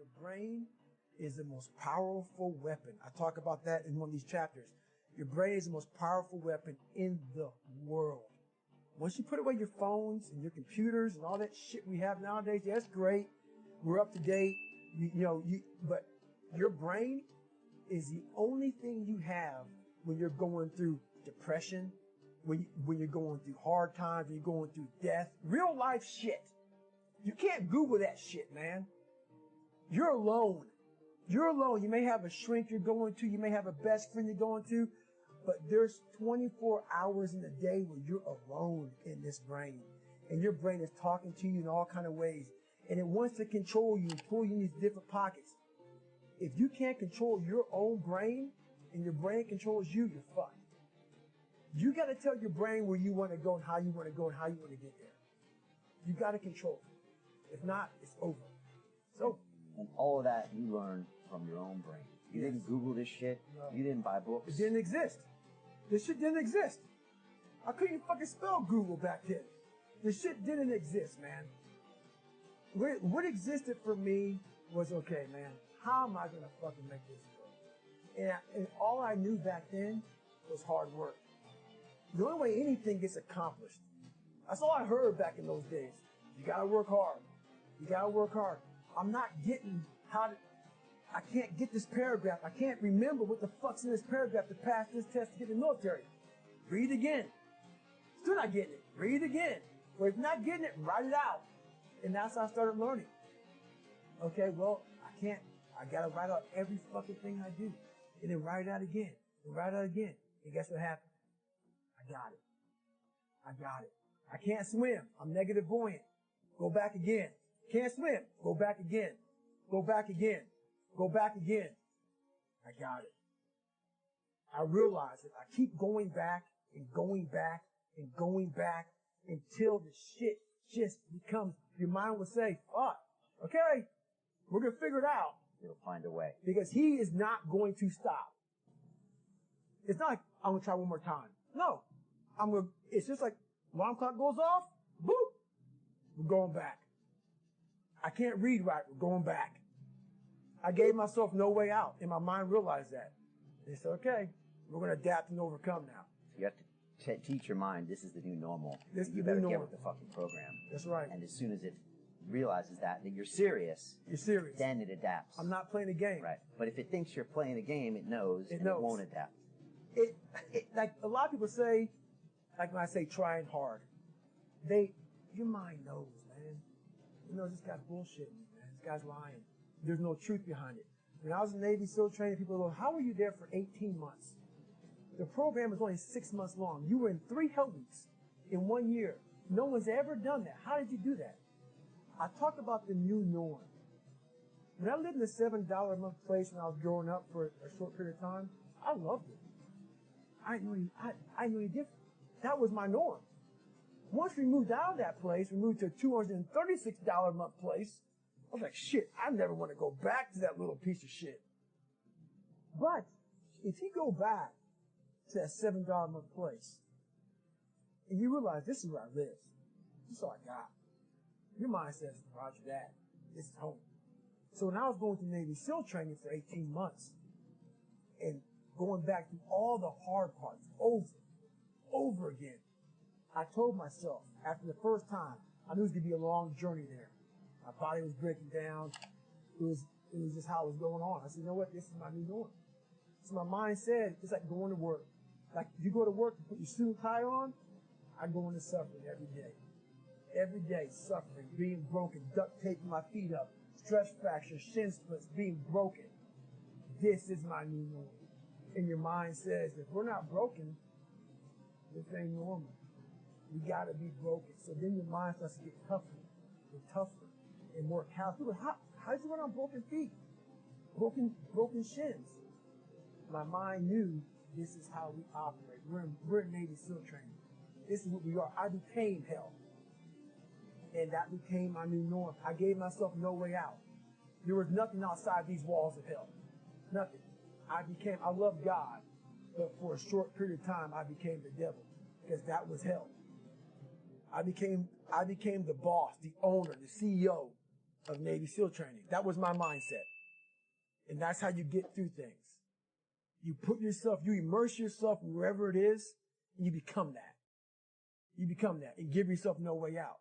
Your brain is the most powerful weapon. I talk about that in one of these chapters. Your brain is the most powerful weapon in the world. Once you put away your phones and your computers and all that shit we have nowadays, yeah, that's great. We're up to date. But your brain is the only thing you have when you're going through depression, when you're going through hard times, when you're going through death, real life shit. You can't Google that shit, man. You're alone. You're alone. You may have a shrink you're going to. You may have a best friend you're going to. But there's 24 hours in a day where you're alone in this brain. And your brain is talking to you in all kind of ways. And it wants to control you and pull you in these different pockets. If you can't control your own brain and your brain controls you, you're fucked. You got to tell your brain where you want to go and how you want to go and how you want to get there. You got to control it. If not, it's over. So, and all of that you learned from your own brain. You didn't Google this shit. No. You didn't buy books. It didn't exist. This shit didn't exist. I couldn't even fucking spell Google back then. This shit didn't exist, man. What existed for me was, okay, man, how am I going to fucking make this work? And all I knew back then was hard work. The only way anything gets accomplished. That's all I heard back in those days. You gotta work hard. You gotta work hard. I'm not getting I can't get this paragraph. I can't remember what the fuck's in this paragraph to pass this test to get in the military. Read again. Still not getting it. Read again. Or if not getting it, write it out. And that's how I started learning. Okay, well, I gotta write out every fucking thing I do. And then write it out again. And write it out again. And guess what happened? I got it. I can't swim. I'm negative buoyant. Go back again. Can't swim. Go back again. Go back again. Go back again. I got it. I realize it. I keep going back and going back and going back until the shit just becomes, your mind will say, fuck, okay, we're going to figure it out. You'll find a way. Because he is not going to stop. It's not like, I'm going to try one more time. No. It's just like, alarm clock goes off, boop, we're going back. I can't read right, we're going back. I gave myself no way out, and my mind realized that. They said, okay, we're going to adapt and overcome now. So you have to teach your mind this is the new normal. You better get with the fucking program. That's right. And as soon as it realizes that you're serious, then it adapts. I'm not playing a game. Right. But if it thinks you're playing a game, it knows. It won't adapt. Like a lot of people say, like when I say trying hard, your mind knows, man. You know, this guy's bullshitting, man. This guy's lying. There's no truth behind it. When I was in Navy SEAL training, people go, how were you there for 18 months? The program was only 6 months long. You were in 3 hell weeks in 1 year. No one's ever done that. How did you do that? I talk about the new norm. When I lived in a $7 a month place when I was growing up for a short period of time, I loved it. I knew any different. That was my norm. Once we moved out of that place, we moved to a $236 a month place. I was like, shit, I never want to go back to that little piece of shit. But if you go back to that $7 a month place, and you realize this is where I live, this is all I got. Your mind says, roger that. This is home. So when I was going through Navy SEAL training for 18 months, and going back through all the hard parts over again, I told myself, after the first time, I knew it was going to be a long journey there. My body was breaking down. It was just how it was going on. I said, you know what? This is my new norm. So my mind said, it's like going to work. Like you go to work and put your suit tie on, I go into suffering every day. Every day, suffering, being broken, duct taping my feet up, stress fractures, shin splits, being broken. This is my new norm. And your mind says, if we're not broken, this ain't normal. We gotta be broken. So then your mind starts to get tougher and tougher and more callous. How'd you run on broken feet? Broken shins. My mind knew this is how we operate. We're in Navy SEAL training. This is what we are. I became hell. And that became my new norm. I gave myself no way out. There was nothing outside these walls of hell. Nothing. I loved God, but for a short period of time, I became the devil, because that was hell. I became the boss, the owner, the CEO of Navy SEAL training. That was my mindset. And that's how you get through things. You immerse yourself wherever it is, and you become that. You become that and give yourself no way out.